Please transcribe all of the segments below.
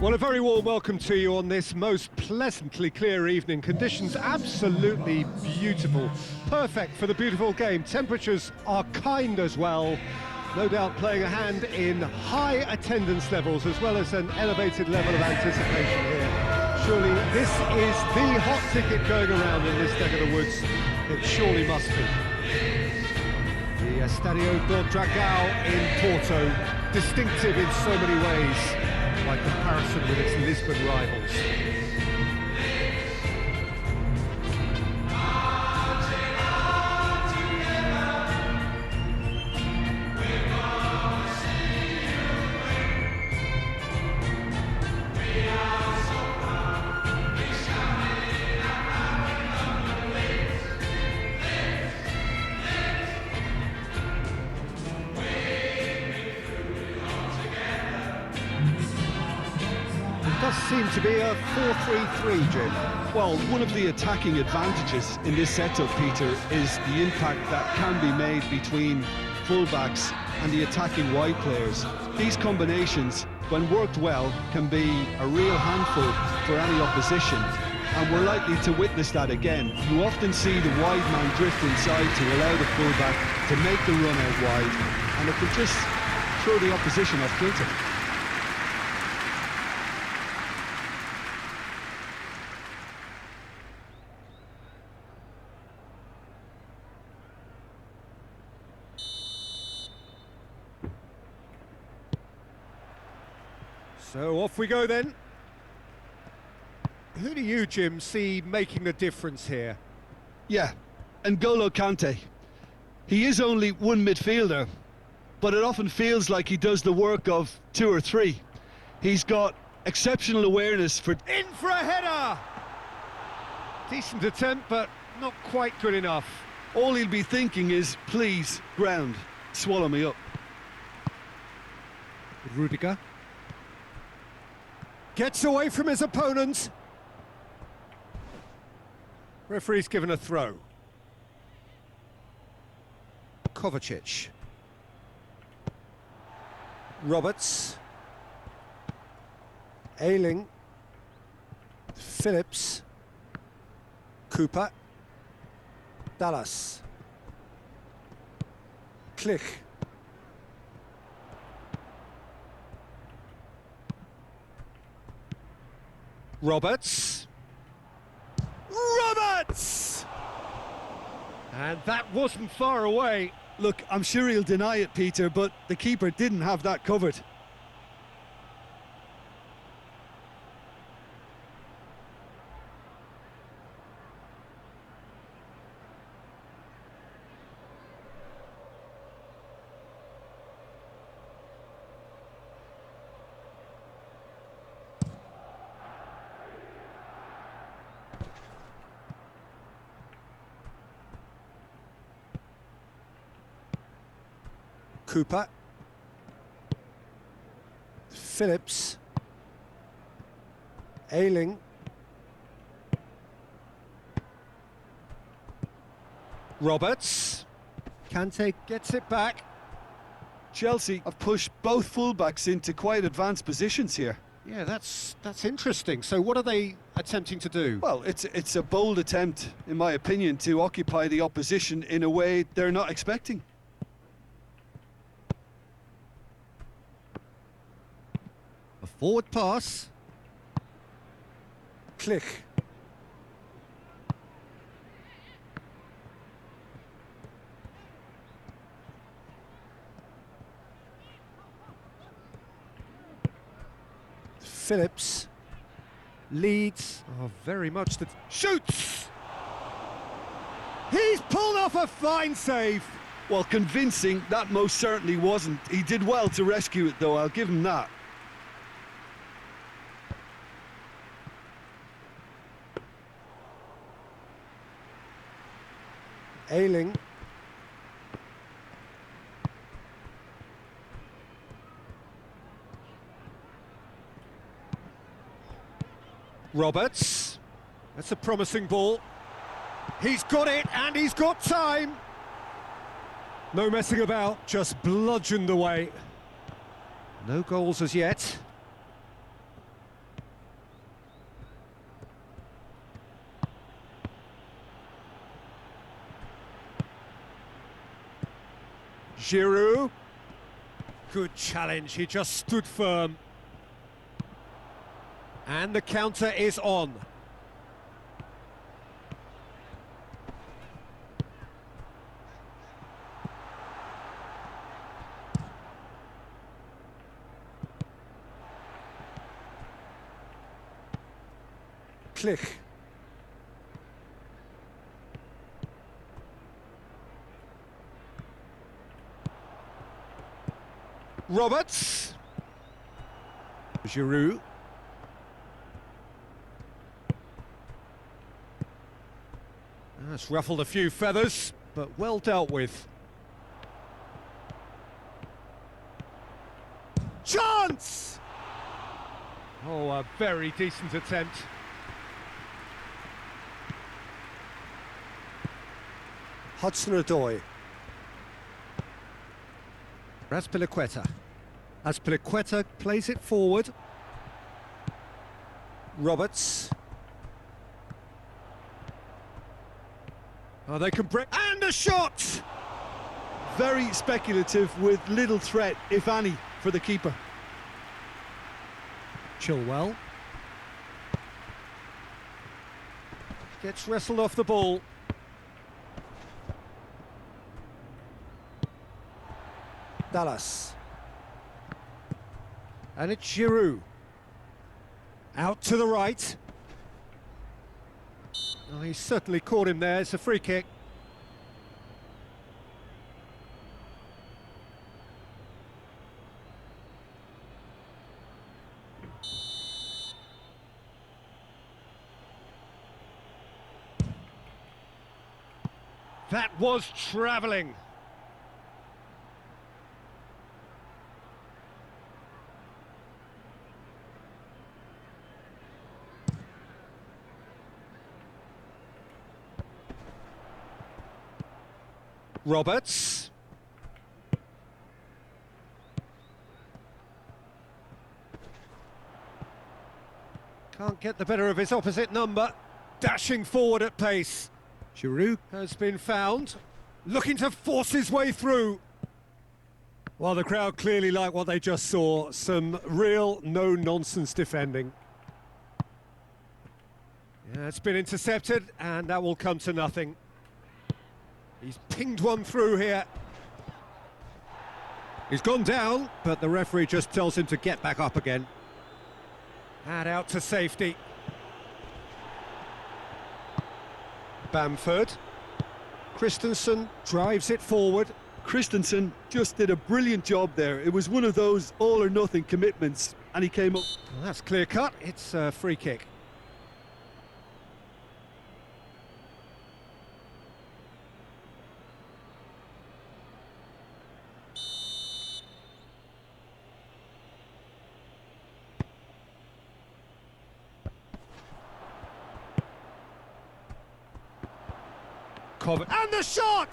Well, a very warm welcome to you on this most pleasantly clear evening. Conditions absolutely beautiful. Perfect for the beautiful game. Temperatures are kind as well. No doubt playing a hand in high attendance levels as well as an elevated level of anticipation here. Surely this is the hot ticket going around in this neck of the woods. It surely must be. The Estadio do Dragão in Porto, distinctive in so many ways, by comparison with its Lisbon rivals. Does seem to be a 4-3-3, Jim. Well, one of the attacking advantages in this setup, Peter, is the impact that can be made between fullbacks and the attacking wide players. These combinations, when worked well, can be a real handful for any opposition, and we're likely to witness that again. You often see the wide man drift inside to allow the fullback to make the run out wide, and it can just throw the opposition off kilter. So off we go then. Who do you, Jim, see making the difference here? Yeah, N'Golo Kante. He is only one midfielder, but it often feels like he does the work of two or three. He's got exceptional awareness for... In for a header! Decent attempt, but not quite good enough. All he'll be thinking is, please, ground, swallow me up. Rudiger. Gets away from his opponent. Referee's given a throw. Kovacic. Roberts. Ayling. Phillips. Cooper. Dallas. Klich. Roberts. Roberts! And that wasn't far away. Look, I'm sure he'll deny it, Peter, but the keeper didn't have that covered. Cooper. Phillips. Ayling. Roberts. Kante gets it back. Chelsea have pushed both fullbacks into quite advanced positions here. Yeah, that's interesting. So what are they attempting to do? Well, it's a bold attempt, in my opinion, to occupy the opposition in a way they're not expecting. A forward pass. Klich. Phillips. Leeds. Oh, very much the... Shoots! He's pulled off a fine save. Well, convincing, that most certainly wasn't. He did well to rescue it, though, I'll give him that. Ayling. Roberts. That's a promising ball. He's got it, and he's got time. No messing about, just bludgeoned away. No goals as yet. Giroud. Good challenge, he just stood firm. And the counter is on. Klich. Roberts. Giroud. That's ruffled a few feathers, but well dealt with. Chance! Oh, a very decent attempt. Hudson-Odoi. Azpilicueta. Azpilicueta plays it forward. Roberts. Oh, they can break. And a shot! Very speculative with little threat, if any, for the keeper. Chilwell. Gets wrestled off the ball. Dallas. And it's Giroud. Out to the right. Oh, he certainly caught him there. It's a free kick. That was travelling. Roberts. Can't get the better of his opposite number. Dashing forward at pace. Giroud has been found. Looking to force his way through. Well, the crowd clearly like what they just saw. Some real no-nonsense defending. Yeah, it's been intercepted, and that will come to nothing. He's pinged one through here. He's gone down, but the referee just tells him to get back up again. And out to safety. Bamford. Christensen drives it forward. Christensen just did a brilliant job there. It was one of those all-or-nothing commitments, and he came up. Well, that's clear cut. It's a free kick. And the shot!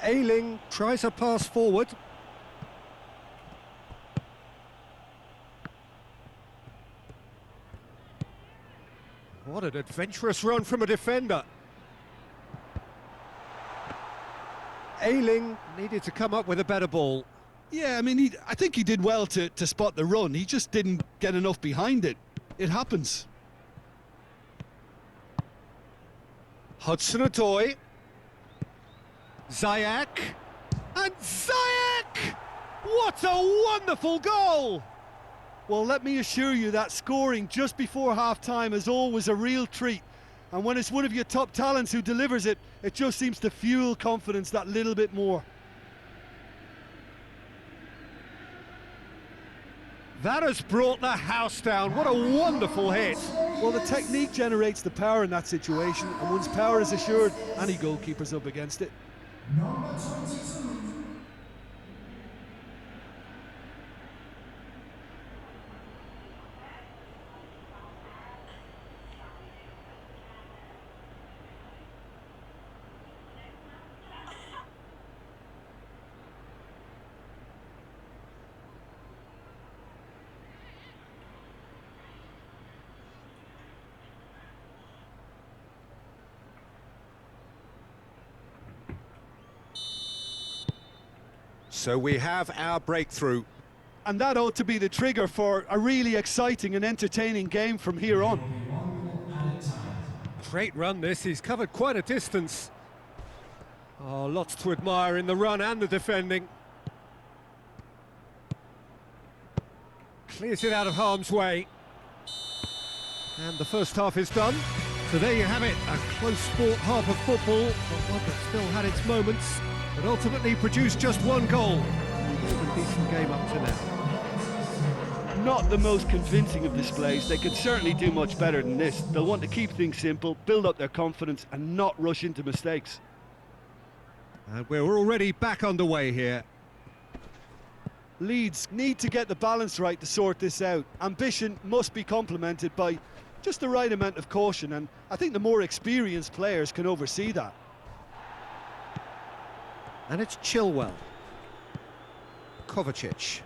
Ayling tries a pass forward. What an adventurous run from a defender. Ayling needed to come up with a better ball. Yeah, I mean, I think he did well to spot the run. He just didn't get enough behind it. It happens. Hudson-Odoi. Ziyech. And Ziyech! What a wonderful goal! Well, let me assure you that scoring just before half-time is always a real treat. And when it's one of your top talents who delivers it, it just seems to fuel confidence that little bit more. That has brought the house down. What a wonderful hit. Well, the technique generates the power in that situation, and once power is assured, any goalkeeper's up against it. Number 22. So we have our breakthrough. And that ought to be the trigger for a really exciting and entertaining game from here on. 1 minute added time. Great run this, he's covered quite a distance. Oh, lots to admire in the run and the defending. Clears it out of harm's way. And the first half is done. So there you have it, a close-fought half of football, but one that still had its moments, but ultimately produced just one goal. A decent game up to now. Not the most convincing of displays. They could certainly do much better than this. They'll want to keep things simple, build up their confidence and not rush into mistakes. And we're already back underway here. Leeds need to get the balance right to sort this out. Ambition must be complemented by just the right amount of caution, and I think the more experienced players can oversee that. And it's Chilwell. Kovacic.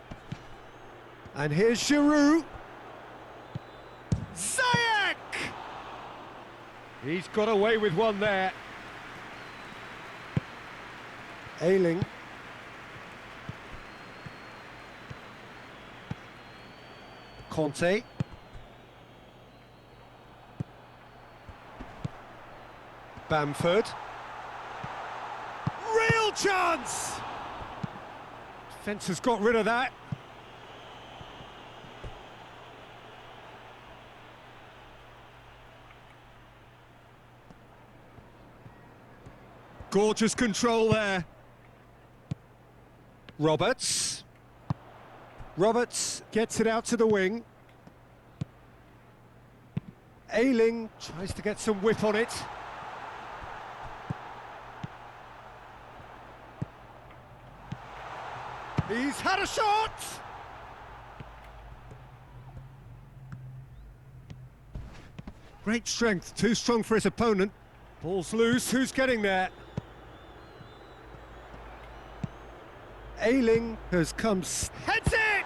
And here's Giroud. Ziyech! He's got away with one there. Ayling. Conte. Bamford. Real chance! Defence has got rid of that. Gorgeous control there. Roberts. Roberts gets it out to the wing. Ayling tries to get some whip on it. He's had a shot! Great strength, too strong for his opponent. Ball's loose, who's getting there? Ayling has come, heads it!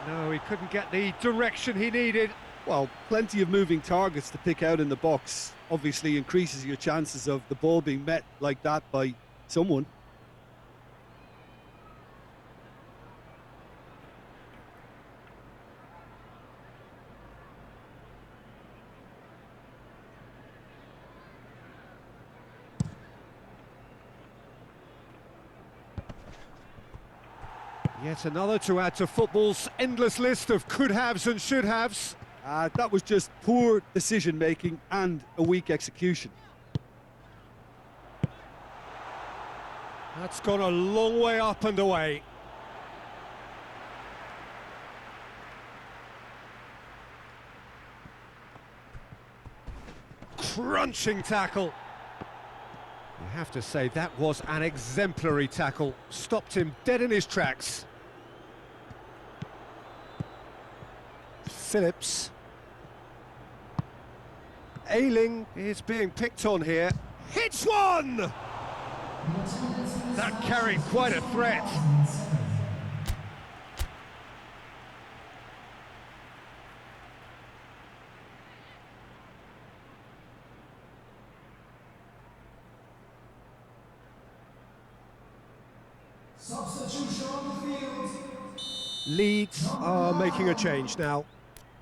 No, he couldn't get the direction he needed. Well, plenty of moving targets to pick out in the box. Obviously increases your chances of the ball being met like that by someone. Yet another to add to football's endless list of could-haves and should-haves. That was just poor decision-making and a weak execution. That's gone a long way up and away. Crunching tackle. You have to say that was an exemplary tackle. Stopped him dead in his tracks. Phillips. Ayling is being picked on here. Hits one! That carried quite a threat. Substitution on the field. Leeds are making a change now.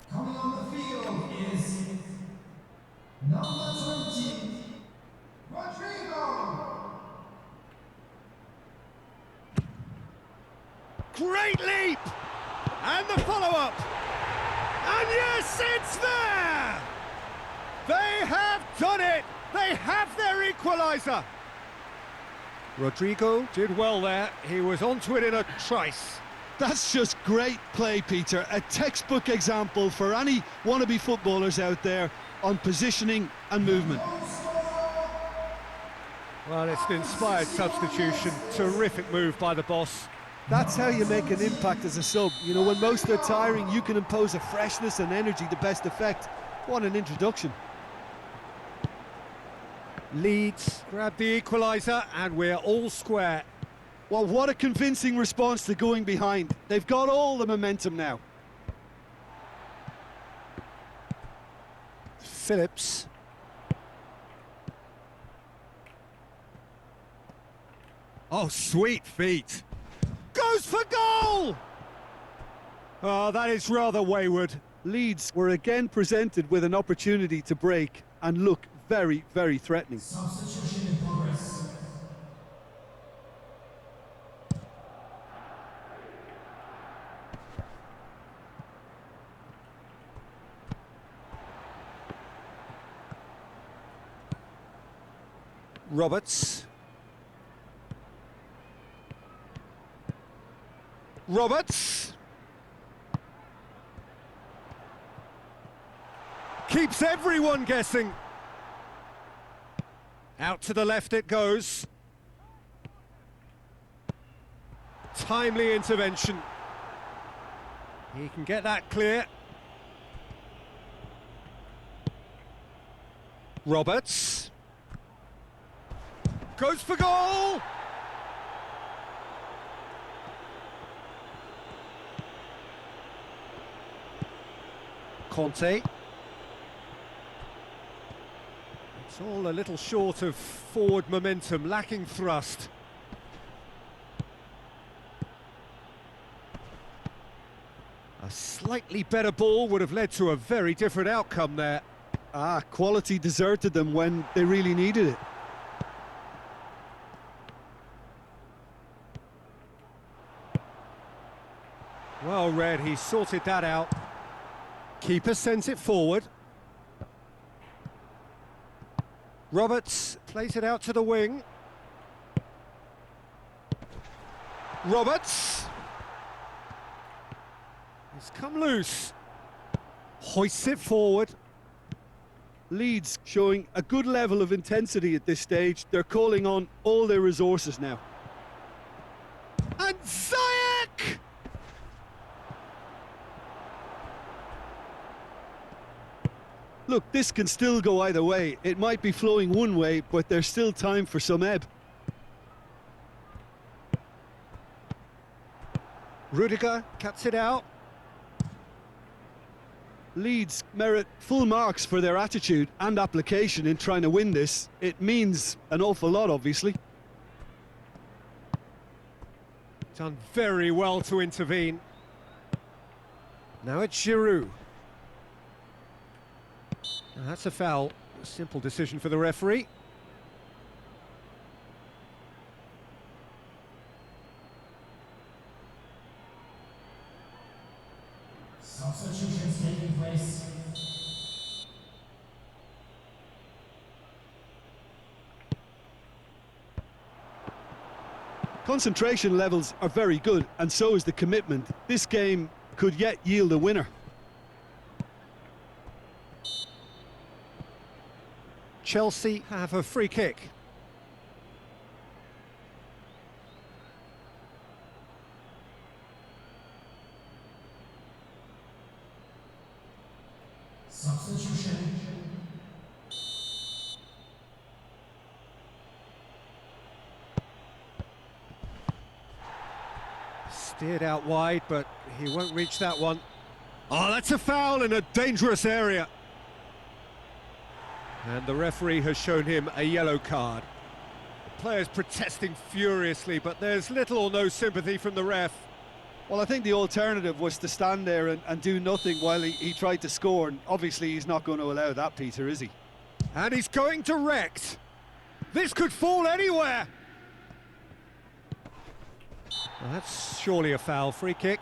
Coming on the field is number 20, Rodrigo. Great leap! And the follow-up! And yes, it's there! They have done it! They have their equaliser! Rodrigo did well there. He was onto it in a trice. That's just great play, Peter. A textbook example for any wannabe footballers out there on positioning and movement. Well, it's an inspired substitution. Terrific move by the boss. That's how you make an impact as a sub. You know, when most are tiring, you can impose a freshness and energy to best effect. What an introduction. Leeds grab the equaliser and we're all square. Well, what a convincing response to going behind. They've got all the momentum now. Phillips. Oh, sweet feet. Goes for goal! Oh, that is rather wayward. Leeds were again presented with an opportunity to break and look very, very threatening. Substitution in progress. Roberts. Roberts. Keeps everyone guessing. Out to the left it goes. Timely intervention. He can get that clear. Roberts. Goes for goal! Conte. It's all a little short of forward momentum, lacking thrust. A slightly better ball would have led to a very different outcome there. Quality deserted them when they really needed it. Well read, he sorted that out. Keeper sends it forward. Roberts plays it out to the wing. Roberts. It's come loose. Hoists it forward. Leeds showing a good level of intensity at this stage. They're calling on all their resources now. And Ziyech! Look, this can still go either way. It might be flowing one way, but there's still time for some ebb. Rudiger cuts it out. Leeds merit full marks for their attitude and application in trying to win this. It means an awful lot, obviously. Done very well to intervene. Now it's Giroud. Now that's a foul. A simple decision for the referee. Substitutions taking place. Concentration levels are very good, and so is the commitment. This game could yet yield a winner. Chelsea have a free kick. Substitution. Steered out wide, but he won't reach that one. Oh, that's a foul in a dangerous area. And the referee has shown him a yellow card. The players protesting furiously, but there's little or no sympathy from the ref. Well, I think the alternative was to stand there and do nothing while he tried to score, and obviously he's not going to allow that, Peter, is he? And he's going direct. This could fall anywhere. Well, that's surely a foul. Free kick.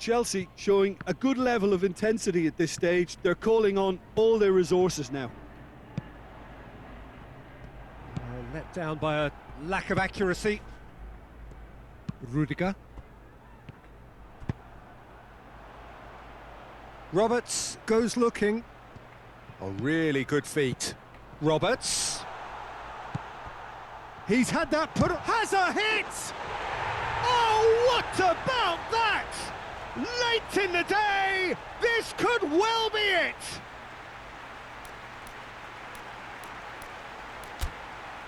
Chelsea showing a good level of intensity at this stage. They're calling on all their resources now. Let down by a lack of accuracy. Rudiger. Roberts goes looking. Oh, really good feet. Roberts. He's had that put... Has a hit! Oh, what about that? Late in the day, this could well be it!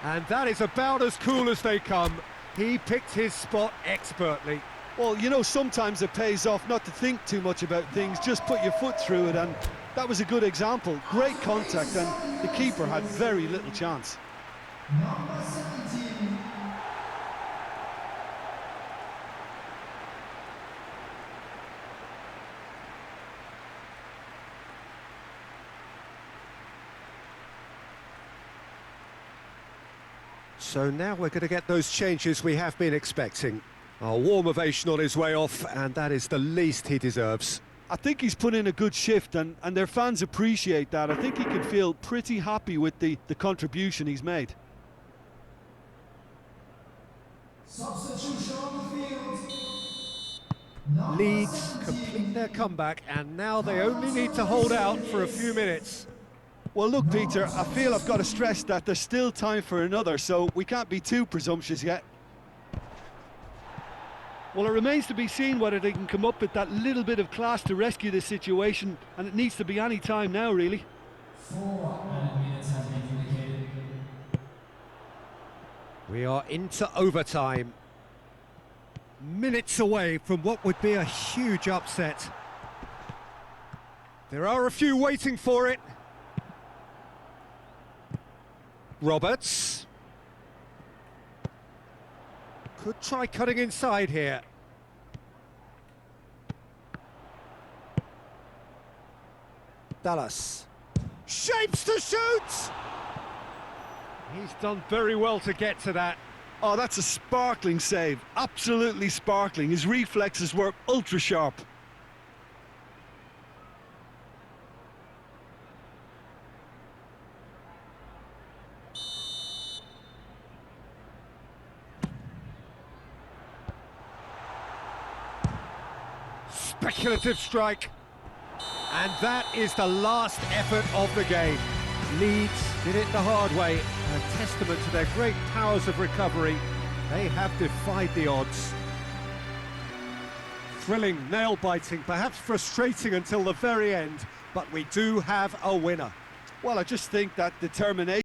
And that is about as cool as they come. He picked his spot expertly. Well, you know, sometimes it pays off not to think too much about things, just put your foot through it, and that was a good example. Great contact, and the keeper had very little chance. Number 17. So now we're going to get those changes we have been expecting. A warm ovation on his way off, and that is the least he deserves. I think he's put in a good shift, and their fans appreciate that. I think he can feel pretty happy with the contribution he's made. Substitution on the field. Number Leeds 17. complete their comeback, and now they only need to hold out for a few minutes. Well, look, Peter, I feel I've got to stress that there's still time for another, so we can't be too presumptuous yet. Well, it remains to be seen whether they can come up with that little bit of class to rescue this situation, and it needs to be any time now, really. 4 added minutes have been indicated. We are into overtime. Minutes away from what would be a huge upset. There are a few waiting for it. Roberts. Could try cutting inside here. Dallas. Shapes to shoot! He's done very well to get to that. Oh, that's a sparkling save. Absolutely sparkling. His reflexes were ultra sharp. Speculative strike. And that is the last effort of the game. Leeds did it the hard way, a testament to their great powers of recovery. They have defied the odds. Thrilling, nail-biting, perhaps frustrating until the very end, but we do have a winner. Well, I just think that determination